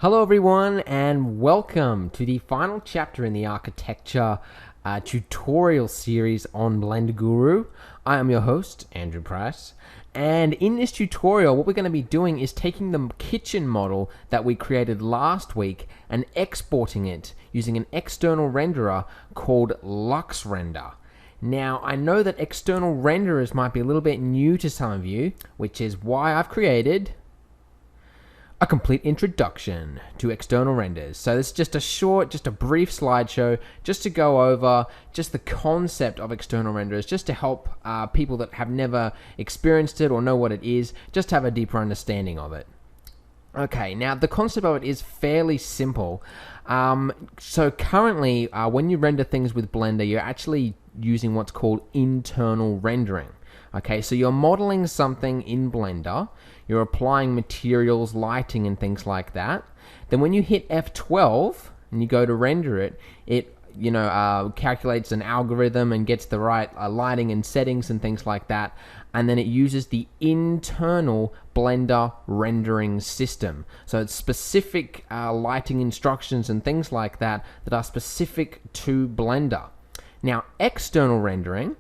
Hello everyone and welcome to the final chapter in the architecture tutorial series on Blender Guru. I am your host, Andrew Price, and in this tutorial what we're going to be doing is taking the kitchen model that we created last week and exporting it using an external renderer called LuxRender. Now, I know that external renderers might be a little bit new to some of you, which is why I've created a complete introduction to external renders. So this is just a brief slideshow just to go over just the concept of external renders, just to help people that have never experienced it or know what it is, just have a deeper understanding of it. Okay, now the concept of it is fairly simple. So currently, when you render things with Blender, you're actually using what's called internal rendering. Okay, so you're modeling something in Blender, you're applying materials, lighting, and things like that. Then when you hit F12 and you go to render it, it calculates an algorithm and gets the right lighting and settings and things like that. And then it uses the internal Blender rendering system. So it's specific lighting instructions and things like that that are specific to Blender. Now, external rendering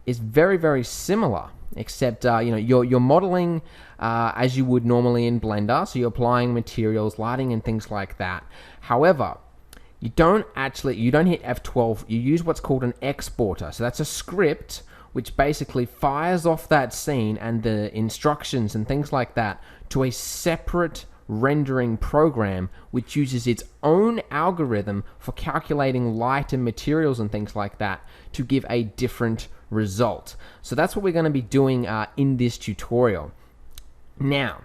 is very, very similar, except you're modeling as you would normally in Blender, so you're applying materials, lighting, and things like that. However, you don't hit F12. You use what's called an exporter. So that's a script which basically fires off that scene and the instructions and things like that to a separate rendering program which uses its own algorithm for calculating light and materials and things like that to give a different result. So that's what we're going to be doing in this tutorial. Now,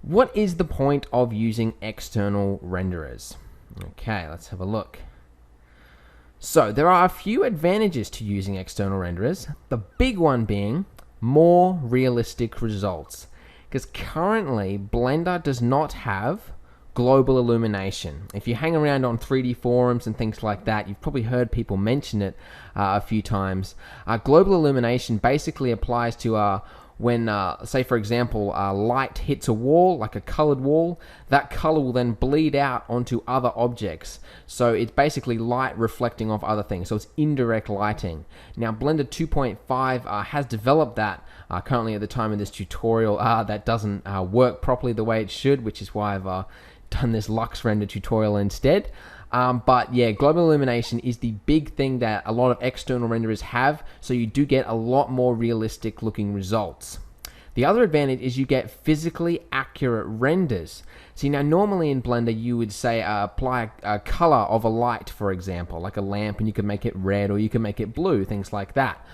what is the point of using external renderers? Okay, let's have a look. So there are a few advantages to using external renderers, the big one being more realistic results. Because currently, Blender does not have global illumination. If you hang around on 3D forums and things like that, you've probably heard people mention it a few times. Global illumination basically applies to when, say for example, light hits a wall, like a colored wall, that color will then bleed out onto other objects. So it's basically light reflecting off other things. So it's indirect lighting. Now, Blender 2.5 has developed that. Currently at the time of this tutorial, that doesn't work properly the way it should, which is why I've done this LuxRender tutorial instead. But yeah, global illumination is the big thing that a lot of external renderers have, so you do get a lot more realistic looking results. The other advantage is you get physically accurate renders. See, now normally in Blender you would say apply a color of a light, for example, like a lamp, and you can make it red or you can make it blue, things like that.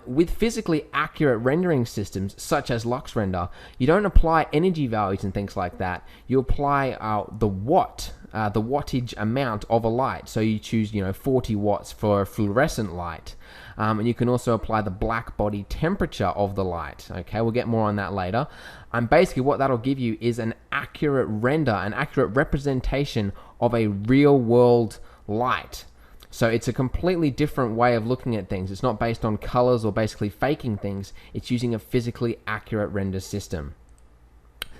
With physically accurate rendering systems such as LuxRender, you don't apply energy values and things like that. You apply the wattage amount of a light. So you choose 40 watts for a fluorescent light. And you can also apply the black body temperature of the light. Okay, we'll get more on that later. And basically what that'll give you is an accurate render, an accurate representation of a real world light. So it's a completely different way of looking at things. It's not based on colors or basically faking things. It's using a physically accurate render system.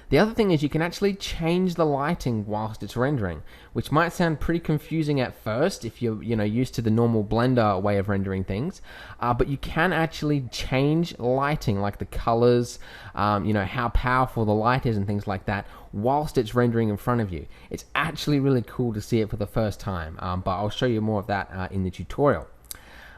The other thing is you can actually change the lighting whilst it's rendering, which might sound pretty confusing at first if you're used to the normal Blender way of rendering things, but you can actually change lighting, like the colors, how powerful the light is and things like that, whilst it's rendering in front of you. It's actually really cool to see it for the first time, but I'll show you more of that in the tutorial.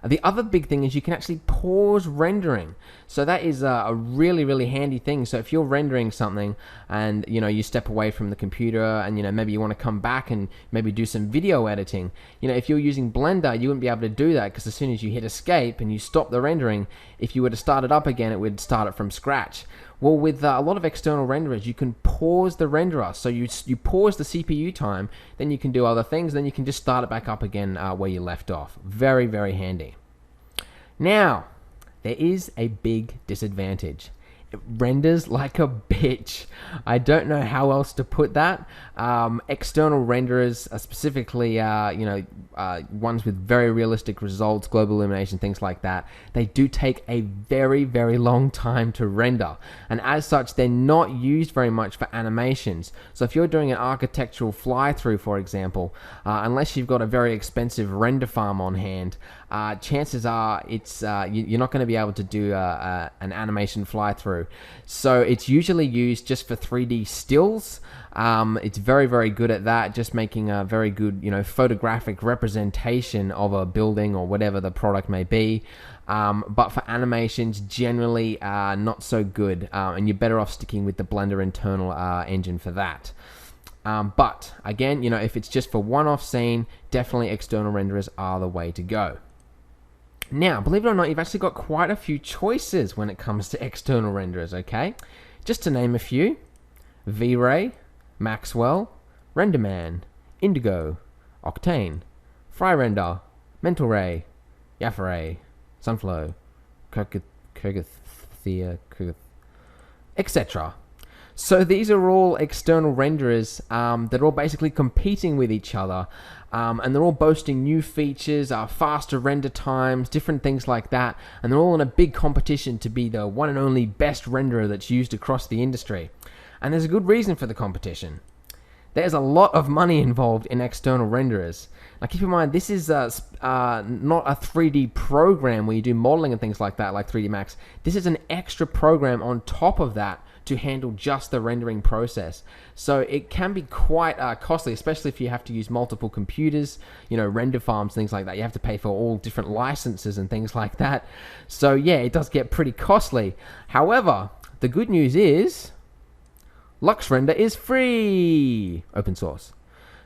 The other big thing is you can actually pause rendering. So that is a really, really handy thing. So if you're rendering something and you step away from the computer and maybe you want to come back and maybe do some video editing, if you're using Blender, you wouldn't be able to do that because as soon as you hit escape and you stop the rendering, if you were to start it up again, it would start it from scratch. Well, with a lot of external renderers, you can pause the renderer. So you pause the CPU time, then you can do other things, then you can just start it back up again where you left off. Very, very handy. Now, there is a big disadvantage. renders like a bitch. I don't know how else to put that. External renderers, specifically, ones with very realistic results, global illumination, things like that, they do take a very, very long time to render. And as such, they're not used very much for animations. So if you're doing an architectural fly-through, for example, unless you've got a very expensive render farm on hand, chances are you're not going to be able to do an animation fly-through. So it's usually used just for 3D stills. It's very, very good at that, just making a very good, photographic representation of a building or whatever the product may be. But for animations, generally not so good, and you're better off sticking with the Blender internal engine for that. But again, if it's just for one-off scene, definitely external renderers are the way to go. Now, believe it or not, you've actually got quite a few choices when it comes to external renderers, okay? Just to name a few: V-Ray, Maxwell, RenderMan, Indigo, Octane, FryRender, Mental Ray, Yafaray, Sunflow, Kirgithia, etc. So these are all external renderers that are all basically competing with each other, and they're all boasting new features, faster render times, different things like that, and they're all in a big competition to be the one and only best renderer that's used across the industry. And there's a good reason for the competition. There's a lot of money involved in external renderers. Now keep in mind, this is not a 3D program where you do modeling and things like that, like 3D Max. This is an extra program on top of that to handle just the rendering process. So it can be quite costly, especially if you have to use multiple computers, render farms, things like that. You have to pay for all different licenses and things like that. So yeah, it does get pretty costly. However, the good news is LuxRender is free, open source.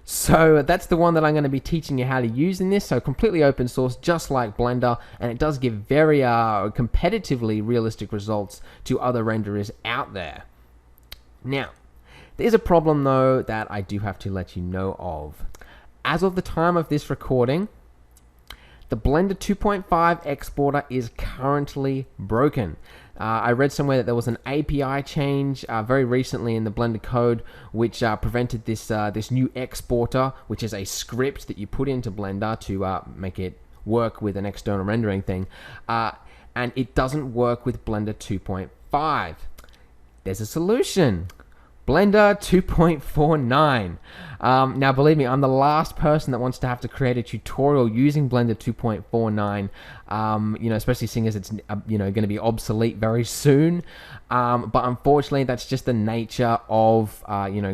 So that's the one that I'm going to be teaching you how to use in this. So completely open source, just like Blender, and it does give very competitively realistic results to other renderers out there. Now, there's a problem though that I do have to let you know of. As of the time of this recording, the Blender 2.5 exporter is currently broken. I read somewhere that there was an API change very recently in the Blender code which prevented this new exporter, which is a script that you put into Blender to make it work with an external rendering thing, and it doesn't work with Blender 2.5. There's a solution. Blender 2.49. Now, believe me, I'm the last person that wants to have to create a tutorial using Blender 2.49. Especially seeing as it's going to be obsolete very soon. But unfortunately, that's just the nature of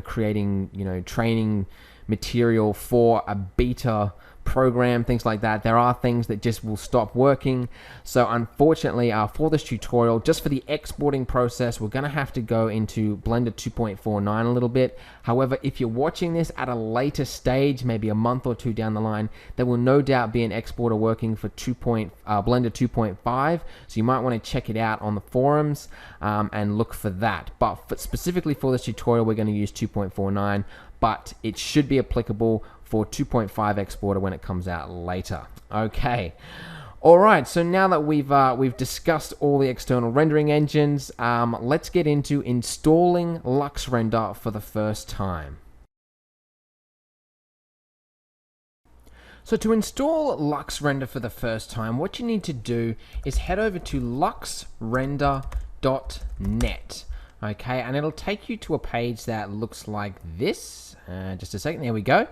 creating training material for a beta program, things like that. There are things that just will stop working. So unfortunately, for this tutorial, just for the exporting process, we're going to have to go into Blender 2.49 a little bit. However, if you're watching this at a later stage, maybe a month or two down the line, there will no doubt be an exporter working for Blender 2.5. So you might want to check it out on the forums and look for that. But specifically for this tutorial, we're going to use 2.49, but it should be applicable for 2.5 exporter when it comes out later. Okay. All right, so now that we've discussed all the external rendering engines, let's get into installing LuxRender for the first time. So to install LuxRender for the first time, what you need to do is head over to luxrender.net. Okay, and it'll take you to a page that looks like this. Just a second, there we go.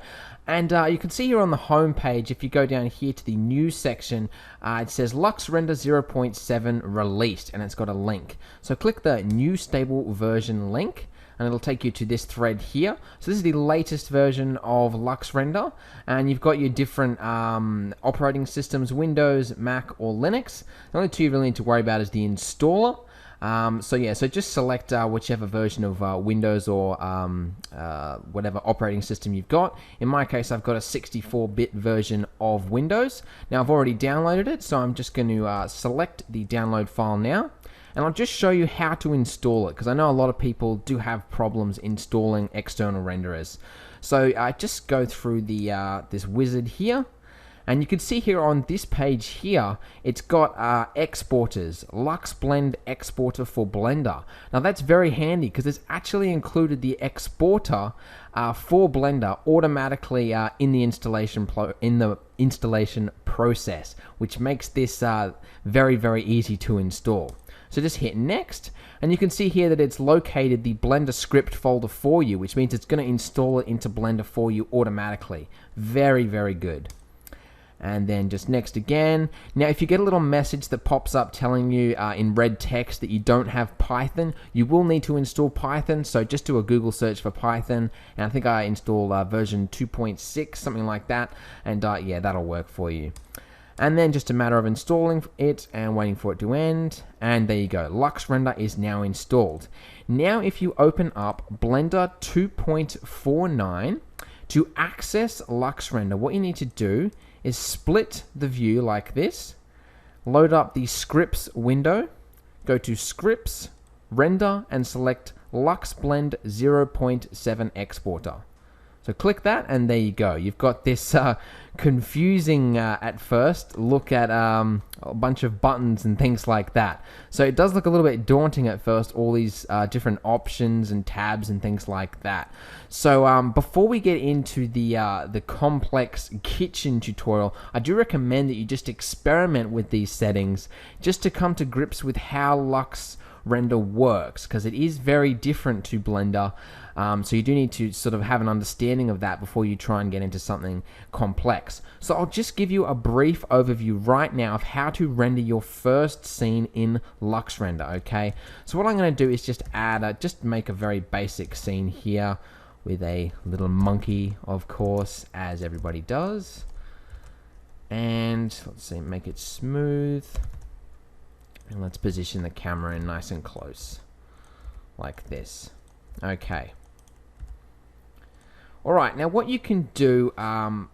And you can see here on the home page, if you go down here to the news section, it says LuxRender 0.7 released, and it's got a link. So click the new stable version link, and it'll take you to this thread here. So this is the latest version of LuxRender, and you've got your different operating systems, Windows, Mac, or Linux. The only two you really need to worry about is the installer. So just select whichever version of Windows or whatever operating system you've got. In my case, I've got a 64-bit version of Windows. Now, I've already downloaded it, so I'm just going to select the download file now. And I'll just show you how to install it, because I know a lot of people do have problems installing external renderers. So just go through the this wizard here, And you can see here on this page here, it's got exporters, Lux Blend Exporter for Blender. Now that's very handy because it's actually included the exporter for Blender automatically in the installation process, which makes this very, very easy to install. So just hit next, and you can see here that it's located the Blender script folder for you, which means it's going to install it into Blender for you automatically. Very, very good. And then just next again. Now, if you get a little message that pops up telling you in red text that you don't have Python, you will need to install Python. So just do a Google search for Python, and I think I install version 2.6, something like that, and yeah, that'll work for you. And then just a matter of installing it and waiting for it to end. And there you go. LuxRender is now installed. Now, if you open up Blender 2.49, to access LuxRender, what you need to do is split the view like this, load up the scripts window, go to scripts, render, and select LuxBlend 0.7 exporter. So click that, and there you go. You've got this confusing at first look at a bunch of buttons and things like that. So it does look a little bit daunting at first, all these different options and tabs and things like that. So before we get into the complex kitchen tutorial, I do recommend that you just experiment with these settings just to come to grips with how LuxRender works, because it is very different to Blender. So you do need to sort of have an understanding of that before you try and get into something complex. So I'll just give you a brief overview right now of how to render your first scene in LuxRender, okay? So what I'm going to do is just just make a very basic scene here with a little monkey, of course, as everybody does. And let's see, make it smooth. And let's position the camera in nice and close, like this. Okay. Alright, now what you can do, alright,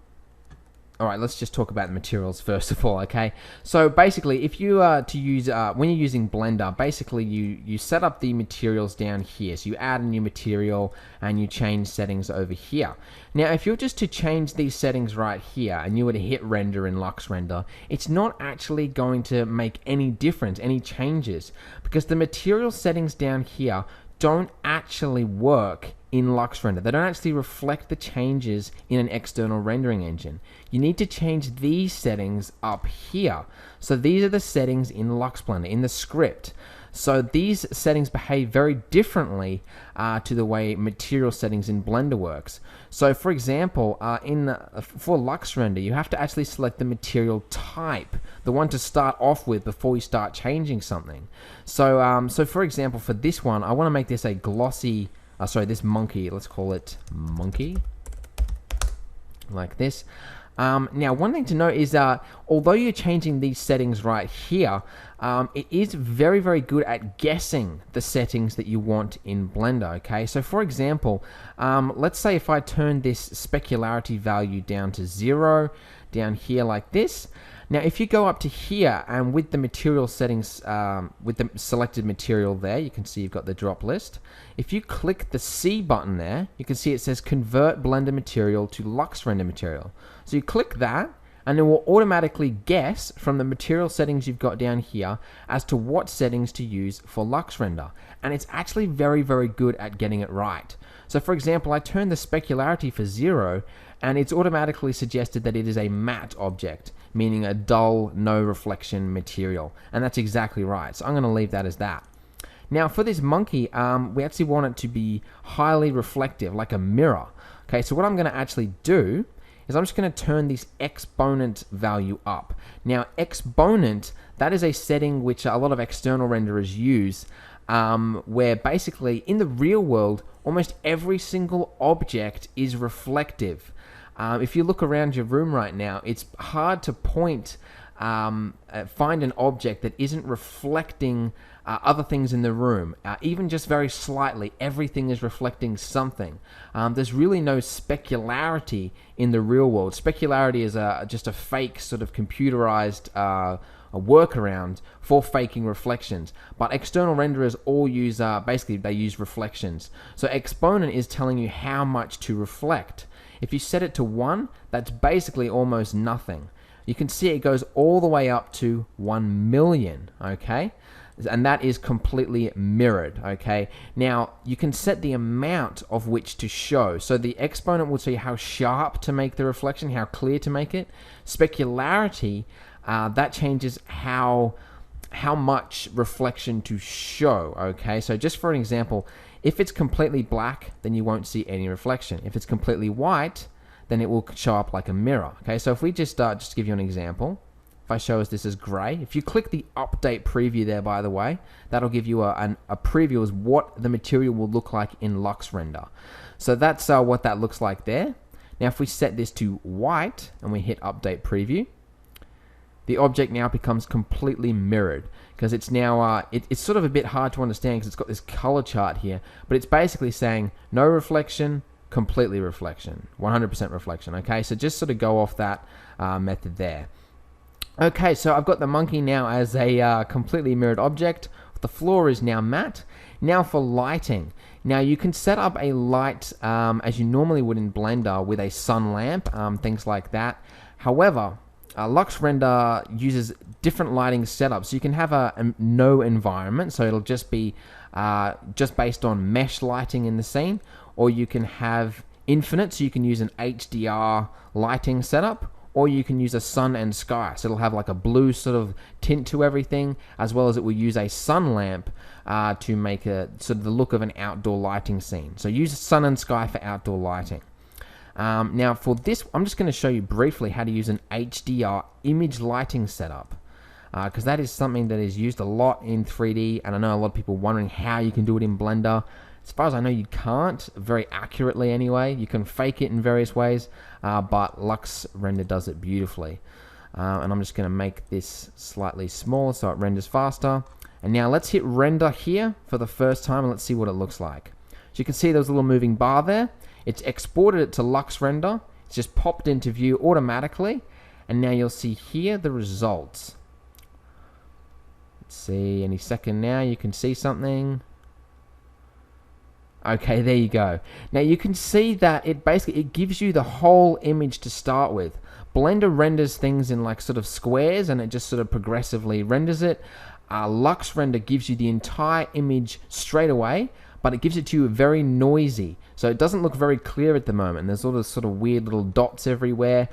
let's just talk about the materials first of all, okay? So basically, if you are to use, when you're using Blender, basically you set up the materials down here. So you add a new material and you change settings over here. Now, if you're just to change these settings right here and you were to hit render in LuxRender, it's not actually going to make any difference, any changes, because the material settings down here don't actually work in LuxRender. They don't actually reflect the changes in an external rendering engine. You need to change these settings up here. So these are the settings in LuxBlender, in the script. So these settings behave very differently to the way material settings in Blender works. So for example, for LuxRender, you have to actually select the material type, the one to start off with before you start changing something. So, so for example, for this one, I want to make this a glossy, this monkey, let's call it monkey, like this. Now, one thing to note is, although you're changing these settings right here, it is very, very good at guessing the settings that you want in Blender, okay? So, for example, let's say if I turn this specularity value down to 0, down here like this. Now, if you go up to here and with the material settings, with the selected material there, you can see you've got the drop list. If you click the C button there, you can see it says Convert Blender Material to LuxRender Material. So you click that, and it will automatically guess from the material settings you've got down here as to what settings to use for LuxRender. And it's actually very, very good at getting it right. So for example, I turn the specularity for 0, and it's automatically suggested that it is a matte object, meaning a dull, no reflection material. And that's exactly right. So I'm going to leave that as that. Now for this monkey, we actually want it to be highly reflective, like a mirror. Okay, so what I'm going to actually do is I'm just going to turn this exponent value up. Now exponent, that is a setting which a lot of external renderers use, where basically in the real world, almost every single object is reflective. If you look around your room right now, it's hard to find an object that isn't reflecting other things in the room. Even just very slightly, everything is reflecting something. There's really no specularity in the real world. Specularity is just a fake sort of computerized a workaround for faking reflections, but external renderers all use basically they use reflections. So exponent is telling you how much to reflect. If you set it to 1, that's basically almost nothing. you can see it goes all the way up to 1 million, okay? And that is completely mirrored, okay? Now, you can set the amount of which to show. So the exponent will tell you how sharp to make the reflection, how clear to make it. Specularity, that changes how much reflection to show, okay? So just for an example, if it's completely black, then you won't see any reflection. If it's completely white, then it will show up like a mirror, okay? So if we just to give you an example, if I show us this as gray, if you click the update preview there, by the way, that'll give you a preview of what the material will look like in LuxRender. So that's what that looks like there. Now if we set this to white and we hit update preview, the object now becomes completely mirrored, because it's now, it's sort of a bit hard to understand because it's got this color chart here, but it's basically saying no reflection, completely reflection, 100% reflection, okay? So just sort of go off that method there. Okay, so I've got the monkey now as a completely mirrored object. The floor is now matte. Now for lighting. Now you can set up a light as you normally would in Blender with a sun lamp, things like that. However, LuxRender uses different lighting setups. So you can have a no environment, so it'll just be just based on mesh lighting in the scene, or you can have infinite, so you can use an HDR lighting setup, or you can use a sun and sky, so it'll have like a blue sort of tint to everything, as well as it will use a sun lamp to make a sort of the look of an outdoor lighting scene. So use sun and sky for outdoor lighting. Now for this, I'm just going to show you briefly how to use an HDR image lighting setup, because that is something that is used a lot in 3D, and I know a lot of people wondering how you can do it in Blender. As far as I know, you can't very accurately anyway. You can fake it in various ways, but LuxRender does it beautifully. And I'm just going to make this slightly smaller so it renders faster. And now let's hit render here for the first time, and let's see what it looks like. So you can see there's a little moving bar there. It's exported it to LuxRender. It's just popped into view automatically. And now you'll see here the results. Let's see, any second now you can see something. Okay, there you go. Now you can see that it gives you the whole image to start with. Blender renders things in like sort of squares, and it just sort of progressively renders it. LuxRender gives you the entire image straight away, but it gives it to you very noisy. So it doesn't look very clear at the moment. There's all this sort of weird little dots everywhere.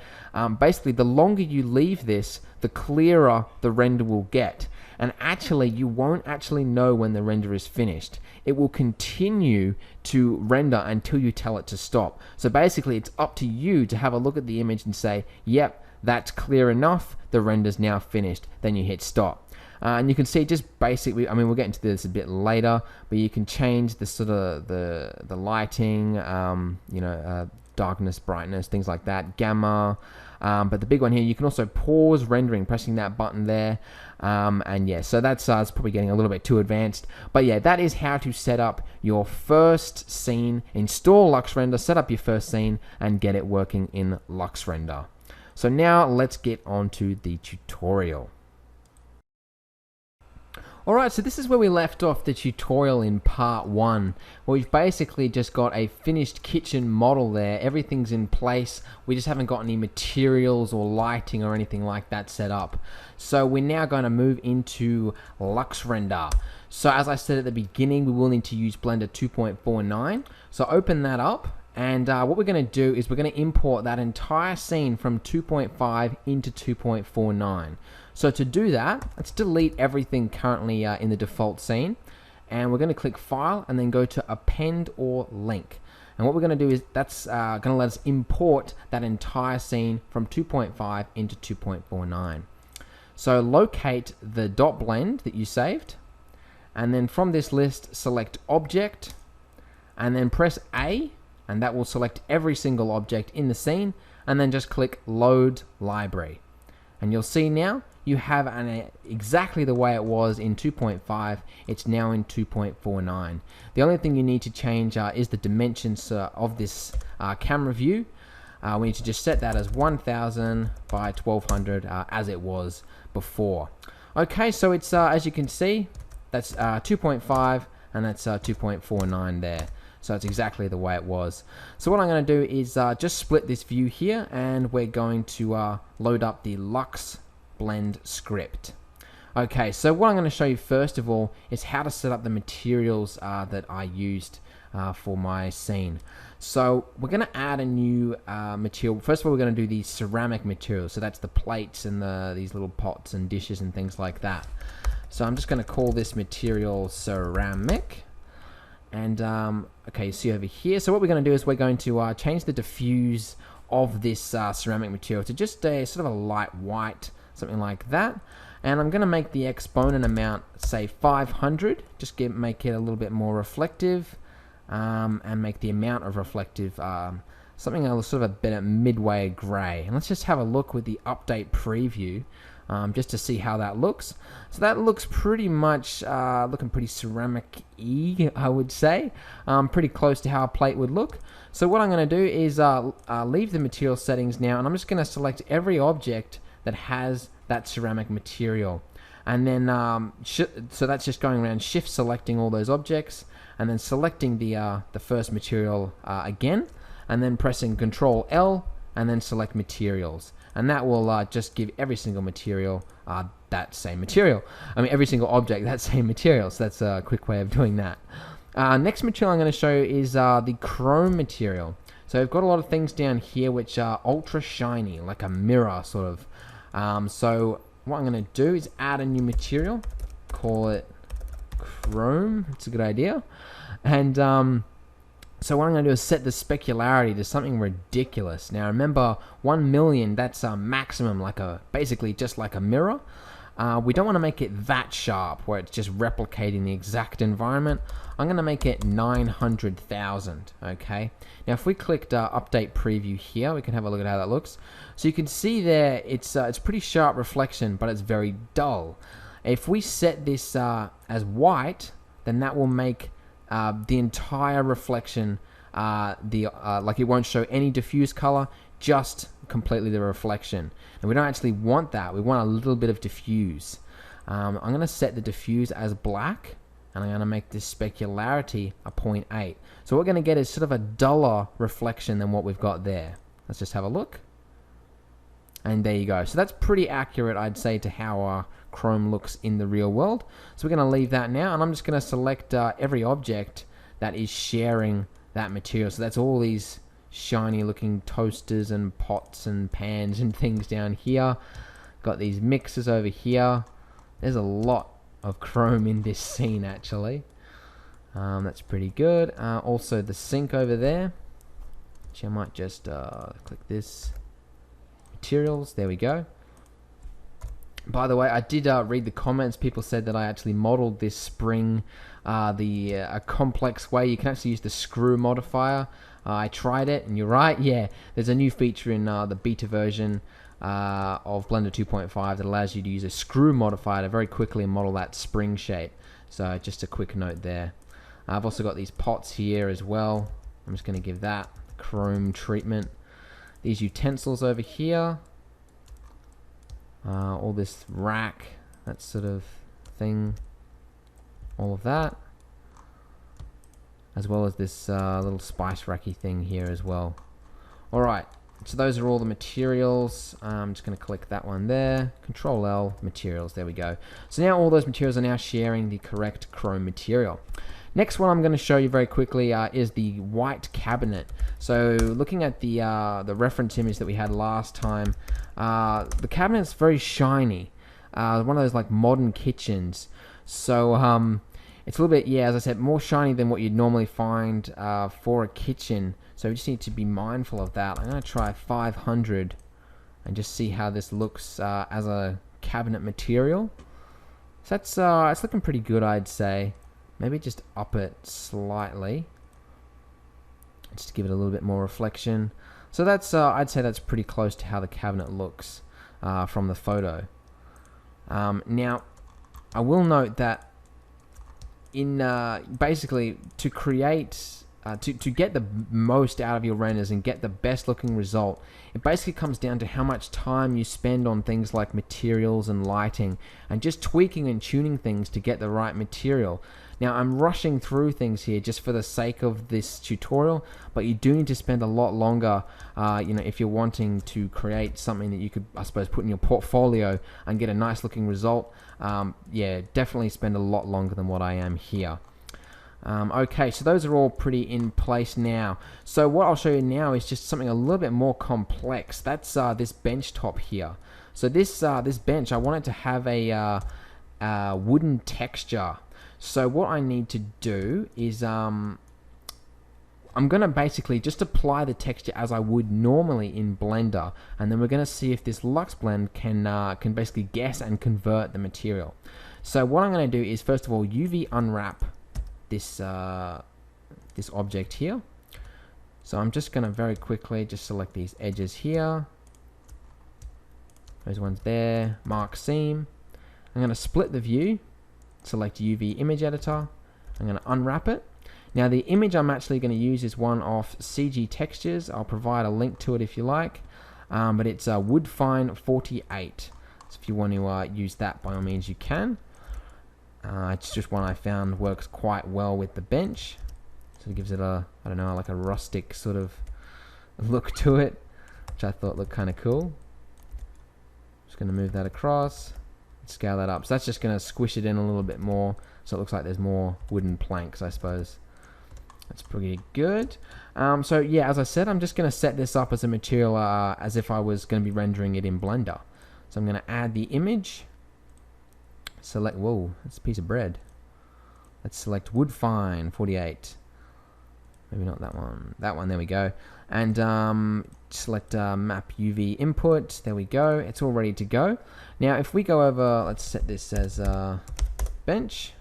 Basically, the longer you leave this, the clearer the render will get. And actually, you won't actually know when the render is finished. It will continue to render until you tell it to stop. So basically, it's up to you to have a look at the image and say, yep, that's clear enough, the render's now finished. Then you hit stop. And you can see just basically, I mean, we'll get into this a bit later, but you can change the sort of the lighting, darkness, brightness, things like that, gamma. But the big one here, you can also pause rendering, pressing that button there. And yeah, so that's it's probably getting a little bit too advanced. But yeah, that is how to set up your first scene, install LuxRender, set up your first scene, and get it working in LuxRender. So now let's get on to the tutorial. Alright, so this is where we left off the tutorial in part 1, where we've basically just got a finished kitchen model there. Everything's in place. We just haven't got any materials or lighting or anything like that set up. So we're now going to move into LuxRender. So as I said at the beginning, we will need to use Blender 2.49. So open that up. And what we're going to do is we're going to import that entire scene from 2.5 into 2.49. So to do that, let's delete everything currently in the default scene. And we're going to click File and then go to Append or Link. And what we're going to do is that's going to let us import that entire scene from 2.5 into 2.49. So locate the dot blend that you saved. And then from this list, select Object. And then press A. And that will select every single object in the scene, and then just click Load Library. And you'll see now you have exactly the way it was in 2.5, it's now in 2.49. The only thing you need to change is the dimensions of this camera view. We need to just set that as 1000 by 1200 as it was before. Okay, so it's as you can see, that's 2.5 and that's 2.49 there. So it's exactly the way it was. So what I'm going to do is just split this view here, and we're going to load up the Lux blend script. Okay, so what I'm going to show you first of all is how to set up the materials that I used for my scene. So we're going to add a new material. First of all, we're going to do the ceramic material. So that's the plates and these little pots and dishes and things like that. So I'm just going to call this material ceramic. And okay, you see over here. So what we're going to do is we're going to change the diffuse of this ceramic material to just a sort of a light white, something like that. And I'm going to make the exponent amount, say 500, just make it a little bit more reflective, and make the amount of reflective something else, sort of a better midway gray. And let's just have a look with the update preview, just to see how that looks. So that looks pretty much looking pretty ceramic-y, I would say, pretty close to how a plate would look. So what I'm going to do is leave the material settings now, and I'm just going to select every object that has that ceramic material, and then so that's just going around shift selecting all those objects, and then selecting the first material again, and then pressing Control L, and then select materials, and that will just give every single material that same material. I mean, every single object that same material. So that's a quick way of doing that. Next material I'm going to show you is the chrome material. So we've got a lot of things down here which are ultra shiny, like a mirror sort of. So what I'm going to do is add a new material, call it chrome. It's a good idea. And so what I'm going to do is set the specularity to something ridiculous. Now remember, 1 million, that's a maximum, like basically just like a mirror. We don't want to make it that sharp where it's just replicating the exact environment. I'm going to make it 900,000. Okay. Now if we clicked update preview here, we can have a look at how that looks. So you can see there, it's pretty sharp reflection, but it's very dull. If we set this as white, then that will make the entire reflection like it won't show any diffuse color, just completely the reflection. And we don't actually want that. We want a little bit of diffuse. I'm going to set the diffuse as black, and I'm going to make this specularity a 0.8. So what we're going to get is sort of a duller reflection than what we've got there. Let's just have a look. And there you go. So that's pretty accurate, I'd say, to how chrome looks in the real world. So we're going to leave that now, and I'm just going to select every object that is sharing that material. So that's all these shiny looking toasters and pots and pans and things down here. Got these mixers over here. There's a lot of chrome in this scene actually. That's pretty good. Also the sink over there, which I might just click this. Materials, there we go. By the way, I did read the comments. People said that I actually modeled this spring a complex way. You can actually use the screw modifier. I tried it, and you're right. Yeah, there's a new feature in the beta version of Blender 2.5 that allows you to use a screw modifier to very quickly model that spring shape. So just a quick note there. I've also got these pots here as well. I'm just going to give that chrome treatment. These utensils over here. All this rack, that sort of thing. All of that. As well as this little spice racky thing here as well. Alright, so those are all the materials. I'm just going to click that one there. Control L, materials, there we go. So now all those materials are now sharing the correct chrome material. Next one I'm going to show you very quickly is the white cabinet. So looking at the reference image that we had last time, the cabinet's very shiny. One of those like modern kitchens. So it's a little bit, yeah, as I said, more shiny than what you'd normally find for a kitchen. So we just need to be mindful of that. I'm going to try 500 and just see how this looks as a cabinet material. So that's it's looking pretty good, I'd say. Maybe just up it slightly, just to give it a little bit more reflection. So that's I'd say that's pretty close to how the cabinet looks from the photo. Now, I will note that in basically to create to get the most out of your renders and get the best looking result, it basically comes down to how much time you spend on things like materials and lighting and just tweaking and tuning things to get the right material. Now I'm rushing through things here just for the sake of this tutorial, but you do need to spend a lot longer, if you're wanting to create something that you could, I suppose, put in your portfolio and get a nice looking result. Yeah, definitely spend a lot longer than what I am here. Okay, so those are all pretty in place now. So what I'll show you now is just something a little bit more complex. That's this bench top here. So this bench, I want it to have a wooden texture. So what I need to do is I'm going to basically just apply the texture as I would normally in Blender, and then we're going to see if this LuxBlend can basically guess and convert the material. So what I'm going to do is, first of all, UV unwrap this this object here. So I'm just going to very quickly just select these edges here, those ones there, mark seam. I'm going to split the view, select UV image editor. I'm going to unwrap it. Now the image I'm actually going to use is one of CG Textures. I'll provide a link to it if you like, but it's Woodfine 48. So if you want to use that, by all means you can. It's just one I found works quite well with the bench. So it gives it a, I don't know, like a rustic sort of look to it, which I thought looked kind of cool. Just going to move that across, scale that up. So that's just going to squish it in a little bit more, so it looks like there's more wooden planks, I suppose. That's pretty good. So yeah, as I said, I'm just going to set this up as a material as if I was going to be rendering it in Blender. So I'm going to add the image. Select, whoa, that's a piece of bread. Let's select Woodfine 48. Maybe not that one. That one, there we go. And select map UV input. There we go. It's all ready to go. Now, if we go over, let's set this as bench.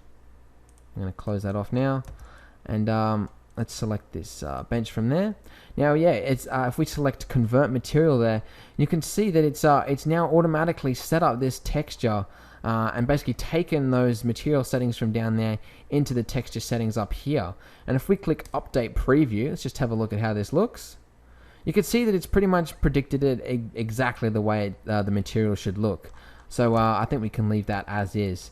I'm going to close that off now. And let's select this bench from there. Now, yeah, it's if we select convert material there, you can see that it's now automatically set up this texture. And basically taken those material settings from down there into the texture settings up here. And if we click update preview, let's just have a look at how this looks. You can see that it's pretty much predicted it exactly the way the material should look. So I think we can leave that as is.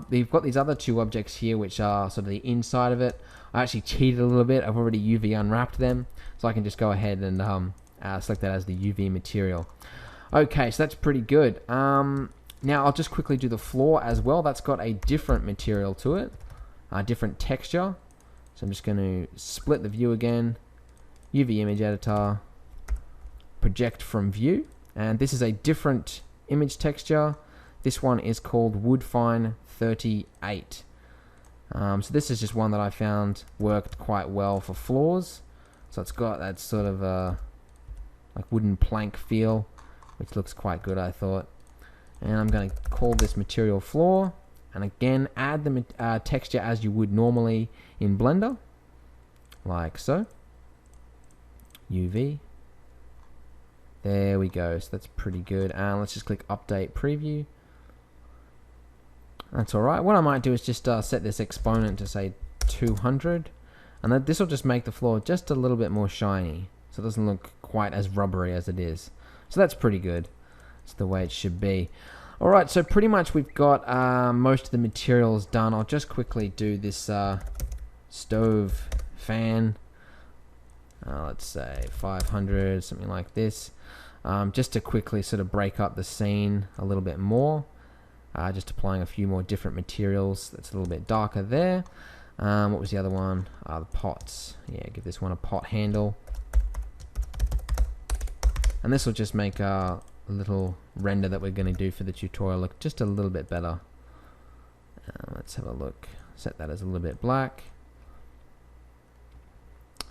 We've got these other two objects here which are sort of the inside of it. I actually cheated a little bit. I've already UV unwrapped them, so I can just go ahead and select that as the UV material. Okay, so that's pretty good. Now I'll just quickly do the floor as well. That's got a different material to it, a different texture. So I'm just going to split the view again, UV image editor, project from view, and this is a different image texture. This one is called Woodfine 38. So this is just one that I found worked quite well for floors. So it's got that sort of like wooden plank feel, which looks quite good, I thought. And I'm going to call this material floor, and again add the texture as you would normally in Blender, like so. UV. There we go. So that's pretty good. And let's just click update preview. That's alright. What I might do is just set this exponent to say 200, and this will just make the floor just a little bit more shiny, so it doesn't look quite as rubbery as it is. So that's pretty good. It's the way it should be. Alright, so pretty much we've got most of the materials done. I'll just quickly do this stove fan. Let's say 500, something like this. Just to quickly sort of break up the scene a little bit more. Just applying a few more different materials. That's a little bit darker there. What was the other one? The pots. Yeah, give this one a pot handle. And this will just make a little render that we're going to do for the tutorial look just a little bit better. Let's have a look. Set that as a little bit black.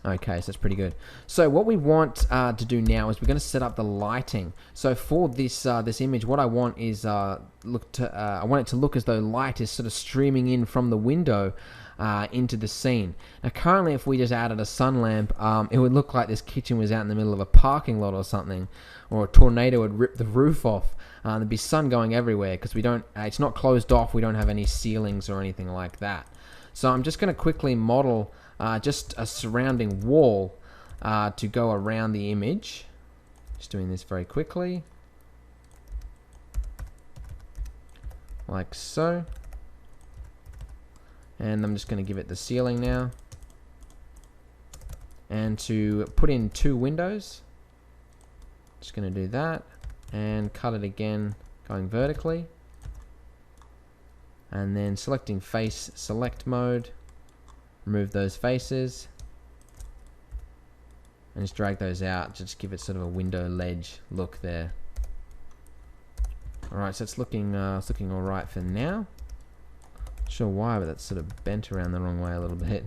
Okay, so that's pretty good. So what we want to do now is we're going to set up the lighting. So for this this image, what I want is I want it to look as though light is sort of streaming in from the window into the scene. Now currently, if we just added a sun lamp, it would look like this kitchen was out in the middle of a parking lot or something, or a tornado would rip the roof off. There'd be sun going everywhere because we don't. It's not closed off. We don't have any ceilings or anything like that. So I'm just going to quickly model just a surrounding wall to go around the image. Just doing this very quickly, like so. And I'm just going to give it the ceiling now. And to put in 2 windows, just going to do that and cut it again going vertically. And then selecting face select mode, remove those faces and just drag those out, just give it sort of a window ledge look there. Alright, so it's looking alright for now. Not sure why, but that's sort of bent around the wrong way a little bit.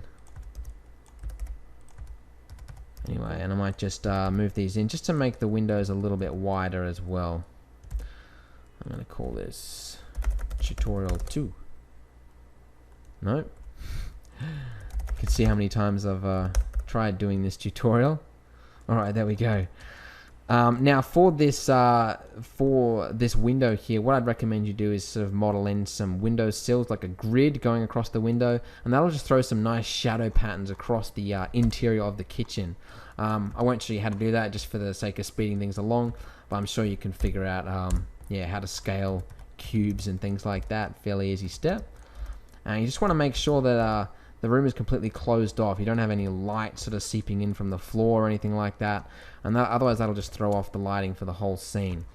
Anyway, and I might just move these in just to make the windows a little bit wider as well. I'm going to call this tutorial 2. Nope. You can see how many times I've tried doing this tutorial. Alright, there we go. Now for this window here, what I'd recommend you do is sort of model in some window sills, like a grid going across the window, and that'll just throw some nice shadow patterns across the interior of the kitchen. I won't show you how to do that just for the sake of speeding things along, but I'm sure you can figure out yeah, how to scale cubes and things like that. Fairly easy step. And you just want to make sure that the room is completely closed off. You don't have any light sort of seeping in from the floor or anything like that, and otherwise that'll just throw off the lighting for the whole scene.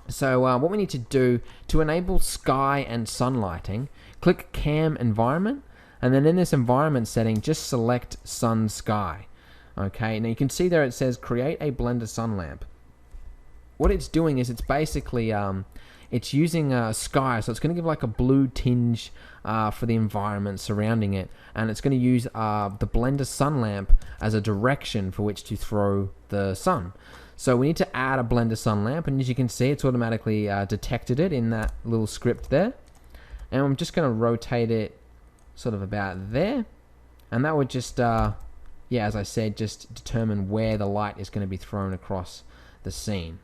So what we need to do to enable sky and sun lighting, click Cam Environment, and then in this environment setting, just select Sun Sky. Okay, now you can see there it says create a Blender sun lamp. What it's doing is it's basically it's using sky, so it's going to give like a blue tinge for the environment surrounding it, and it's going to use the Blender sun lamp as a direction for which to throw the sun. So we need to add a Blender sun lamp, and as you can see, it's automatically detected it in that little script there. And I'm just going to rotate it sort of about there, and that would just yeah, as I said, just determine where the light is going to be thrown across the scene.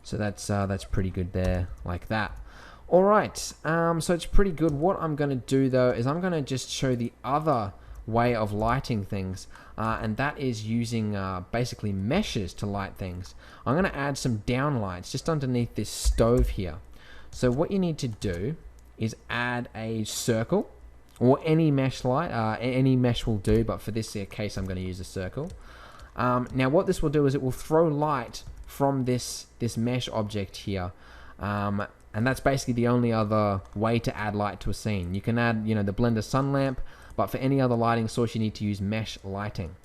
So that's pretty good there, like that. Alright, so it's pretty good. What I'm going to do though is I'm going to just show the other way of lighting things, and that is using basically meshes to light things. I'm going to add some downlights just underneath this stove here. So what you need to do is add a circle, or any mesh light, any mesh will do, but for this case I'm going to use a circle. Now what this will do is it will throw light from this mesh object here, and that's basically the only other way to add light to a scene. You can add, you know, the Blender sun lamp, but for any other lighting source you need to use mesh lighting.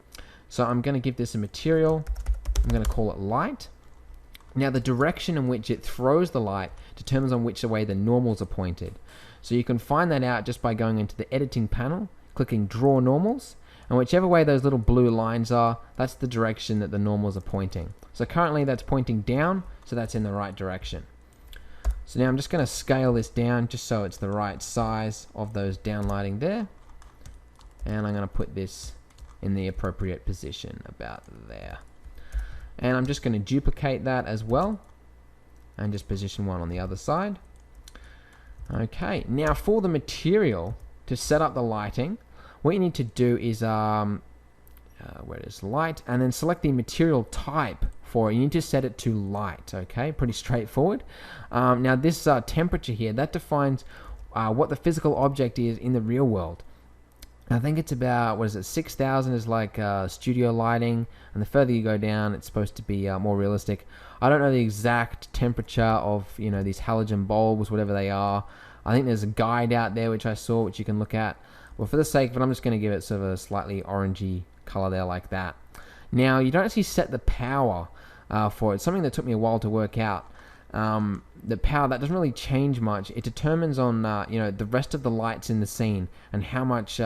So I'm going to give this a material. I'm going to call it light. Now the direction in which it throws the light determines on which way the normals are pointed. So you can find that out just by going into the editing panel, clicking draw normals, and whichever way those little blue lines are, that's the direction that the normals are pointing. So currently that's pointing down, so that's in the right direction. So now I'm just going to scale this down just so it's the right size of those downlighting there. And I'm going to put this in the appropriate position about there. And I'm just going to duplicate that as well, and just position one on the other side. Okay, now for the material to set up the lighting, what you need to do is where it is light, and then select the material type for it. You need to set it to light. Okay, pretty straightforward. Now this temperature here, that defines what the physical object is in the real world. I think it's about, what is it, 6,000 is like studio lighting, and the further you go down it's supposed to be more realistic. I don't know the exact temperature of, you know, these halogen bulbs, whatever they are. I think there's a guide out there which I saw, which you can look at. Well, for the sake of it, I'm just going to give it sort of a slightly orangey color there, like that. Now you don't actually set the power for it. Something that took me a while to work out. The power, that doesn't really change much. It determines on you know, the rest of the lights in the scene and how much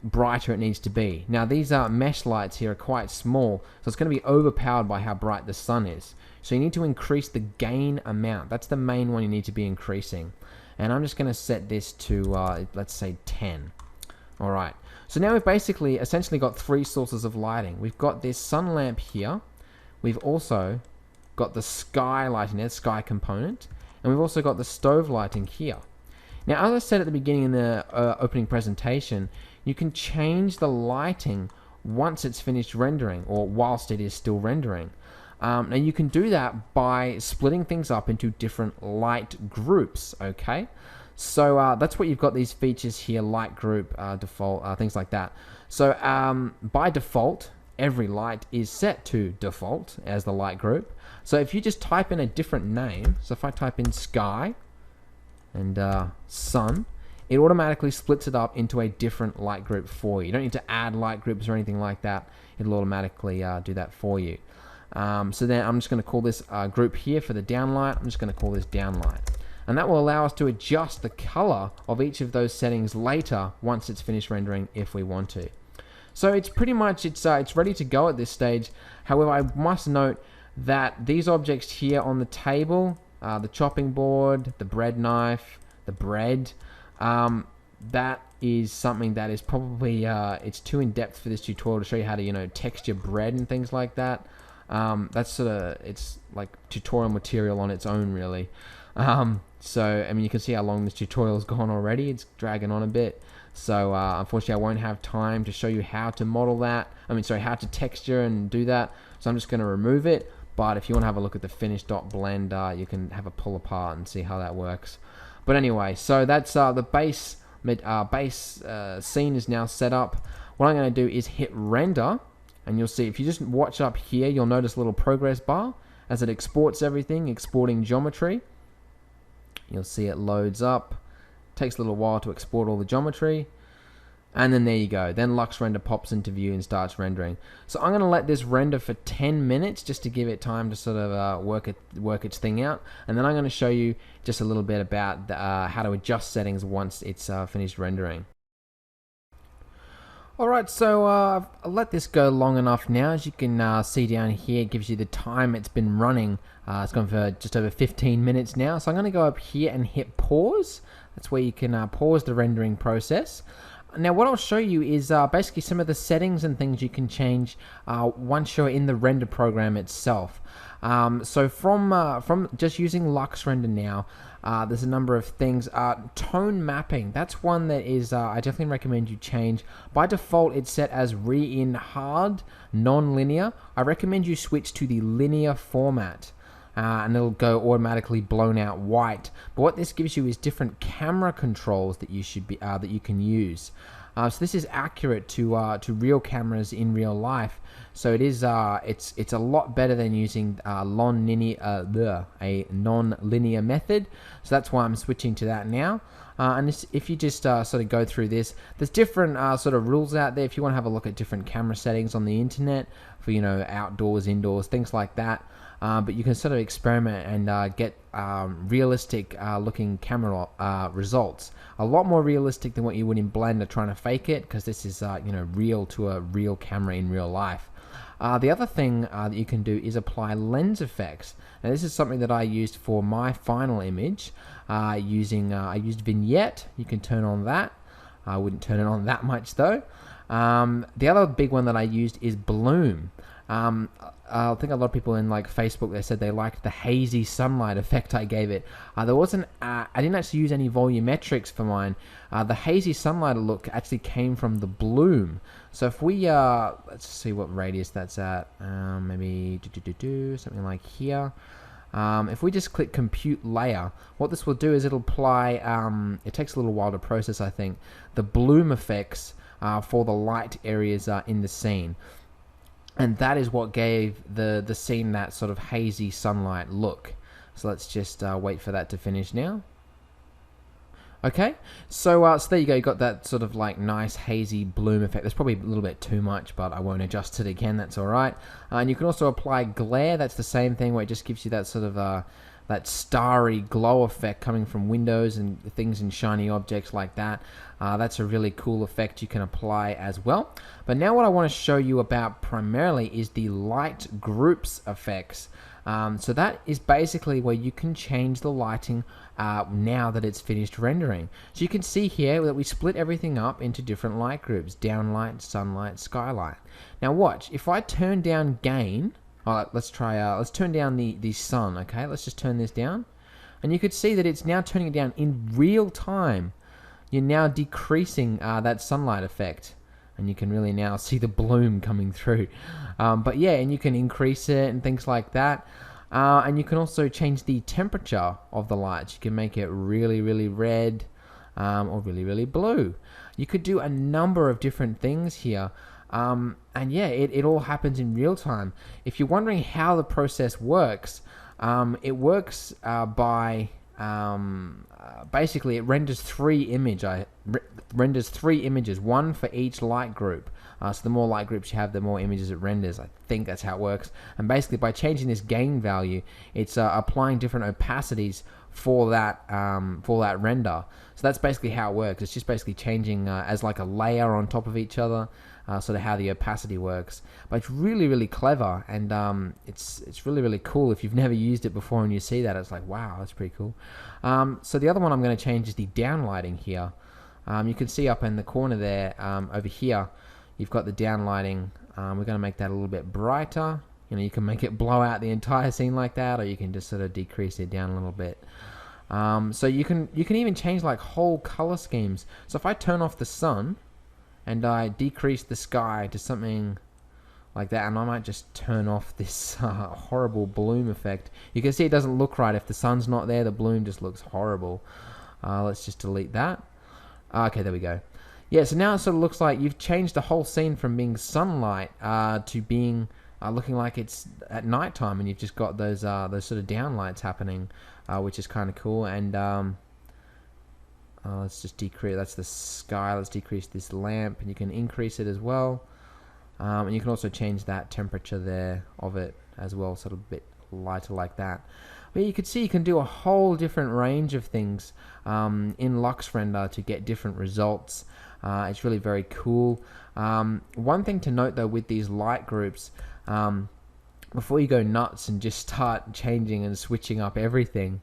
brighter it needs to be. Now these mesh lights here are quite small, so it's going to be overpowered by how bright the sun is. So you need to increase the gain amount. That's the main one you need to be increasing. And I'm just going to set this to let's say 10. Alright, so now we've basically essentially got 3 sources of lighting. We've got this sun lamp here. We've also got the sky lighting there, sky component, and we've also got the stove lighting here. Now, as I said at the beginning in the opening presentation, you can change the lighting once it's finished rendering, or whilst it is still rendering. Now you can do that by splitting things up into different light groups, okay? So that's what you've got, these features here, light group, default, things like that. So by default, every light is set to default as the light group. So if you just type in a different name, so if I type in sky and sun, it automatically splits it up into a different light group for you. You don't need to add light groups or anything like that. It'll automatically do that for you. So then I'm just going to call this group here for the downlight. I'm just going to call this downlight. And that will allow us to adjust the color of each of those settings later once it's finished rendering if we want to. So it's pretty much, it's ready to go at this stage. However, I must note that these objects here on the table, the chopping board, the bread knife, the bread, that is something that is probably, it's too in depth for this tutorial to show you how to, texture bread and things like that. That's it's like tutorial material on its own, really. So, I mean, you can see how long this tutorial's gone already. It's dragging on a bit. So, unfortunately, I won't have time to show you how to model that. How to texture and do that. So I'm just going to remove it. But if you want to have a look at the finished.blend, you can have a pull apart and see how that works. But anyway, so that's the base scene is now set up. What I'm going to do is hit render. And you'll see, if you just watch up here, you'll notice a little progress bar as it exports everything, exporting geometry. You'll see it loads up. Takes a little while to export all the geometry. And then there you go. Then LuxRender pops into view and starts rendering. So I'm going to let this render for 10 minutes just to give it time to sort of work its thing out. And then I'm going to show you just a little bit about how to adjust settings once it's finished rendering. Alright, so I've let this go long enough now. As you can see down here, it gives you the time it's been running. It's gone for just over 15 minutes now. So I'm going to go up here and hit pause. That's where you can pause the rendering process. Now what I'll show you is basically some of the settings and things you can change once you're in the render program itself. So from just using LuxRender now, there's a number of things. Tone mapping, that's one that is I definitely recommend you change. By default, it's set as re-in hard, non-linear. I recommend you switch to the linear format. And it'll go automatically blown out white. But what this gives you is different camera controls that you should be that you can use. So this is accurate to real cameras in real life. So it is it's a lot better than using a non-linear method. So that's why I'm switching to that now. And if you just sort of go through this, there's different sort of rules out there. If you want to have a look at different camera settings on the internet for outdoors, indoors, things like that. But you can sort of experiment and get realistic looking camera results. A lot more realistic than what you would in Blender trying to fake it, because this is real to a real camera in real life. The other thing that you can do is apply lens effects. Now this is something that I used for my final image. I used vignette. You can turn on that. I wouldn't turn it on that much though. The other big one that I used is bloom. I think a lot of people in Facebook, they said they liked the hazy sunlight effect I gave it. There wasn't, I didn't actually use any volumetrics for mine. The hazy sunlight look actually came from the bloom. So if we, let's see what radius that's at, maybe something like here. If we just click compute layer, what this will do is it'll apply, it takes a little while to process I think, the bloom effects for the light areas in the scene. And that is what gave the scene that sort of hazy sunlight look. So let's just wait for that to finish now. Okay, so there you go. You got that sort of nice hazy bloom effect. There's probably a little bit too much, but I won't adjust it again. That's all right. And you can also apply glare. That's the same thing, where it just gives you that sort of that starry glow effect coming from windows and things and shiny objects like that. That's a really cool effect you can apply as well. But now what I want to show you about primarily is the light groups effects. So that is basically where you can change the lighting now that it's finished rendering. So you can see here that we split everything up into different light groups: downlight, sunlight, skylight. Now watch, if I turn down gain, let's turn down the sun. Okay, let's just turn this down, and you could see that it's now turning it down in real time. You're now decreasing that sunlight effect, and you can really now see the bloom coming through. But yeah, and you can increase it and things like that. And you can also change the temperature of the lights. You can make it really, really red or really, really blue. You could do a number of different things here. And yeah, it all happens in real time. If you're wondering how the process works, it works by basically it renders renders three images, one for each light group. So the more light groups you have, the more images it renders. I think that's how it works. And basically, by changing this gain value, it's applying different opacities for that render. So that's basically how it works. It's just basically changing as like a layer on top of each other. Sort of how the opacity works, but it's really, really clever, and it's really, really cool. If you've never used it before and you see that, it's like, wow, that's pretty cool. So the other one I'm going to change is the downlighting here. You can see up in the corner there, over here, you've got the downlighting. We're going to make that a little bit brighter. You know, you can make it blow out the entire scene like that, or you can just sort of decrease it down a little bit. So you can even change like whole color schemes. So if I turn off the sun and I decrease the sky to something like that, and I might just turn off this horrible bloom effect. You can see it doesn't look right. If the sun's not there, the bloom just looks horrible. Let's just delete that. Okay, there we go. Yeah, so now it sort of looks like you've changed the whole scene from being sunlight to being looking like it's at nighttime, and you've just got those sort of downlights happening, which is kind of cool. And let's just decrease, that's the sky, let's decrease this lamp, and you can increase it as well. And you can also change that temperature there of it as well, sort of a bit lighter like that. But you can see you can do a whole different range of things in LuxRender to get different results. It's really very cool. One thing to note though with these light groups, before you go nuts and just start changing and switching up everything,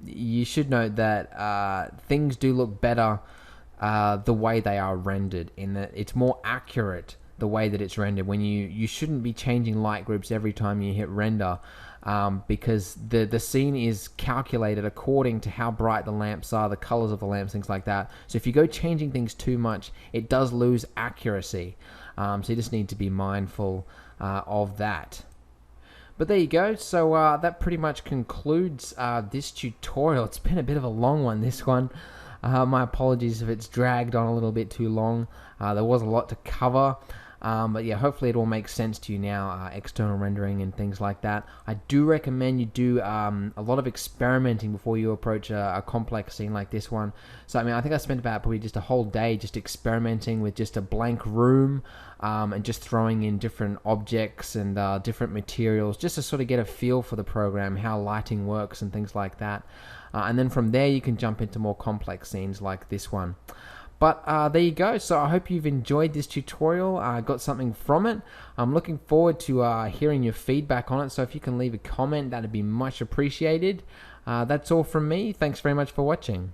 you should note that things do look better the way they are rendered, in that it's more accurate the way that it's rendered. When you shouldn't be changing light groups every time you hit render, because the scene is calculated according to how bright the lamps are, the colors of the lamps, things like that. So if you go changing things too much, it does lose accuracy. So you just need to be mindful of that. But there you go. So that pretty much concludes this tutorial. It's been a bit of a long one, this one. My apologies if it's dragged on a little bit too long. There was a lot to cover. But yeah, hopefully it all makes sense to you now, external rendering and things like that. I do recommend you do a lot of experimenting before you approach a complex scene like this one. So I mean, I think I spent about probably just a whole day just experimenting with just a blank room, and just throwing in different objects and different materials, just to sort of get a feel for the program, how lighting works and things like that. And then from there you can jump into more complex scenes like this one. But there you go. So I hope you've enjoyed this tutorial, got something from it. I'm looking forward to hearing your feedback on it. So if you can leave a comment, that'd be much appreciated. That's all from me. Thanks very much for watching.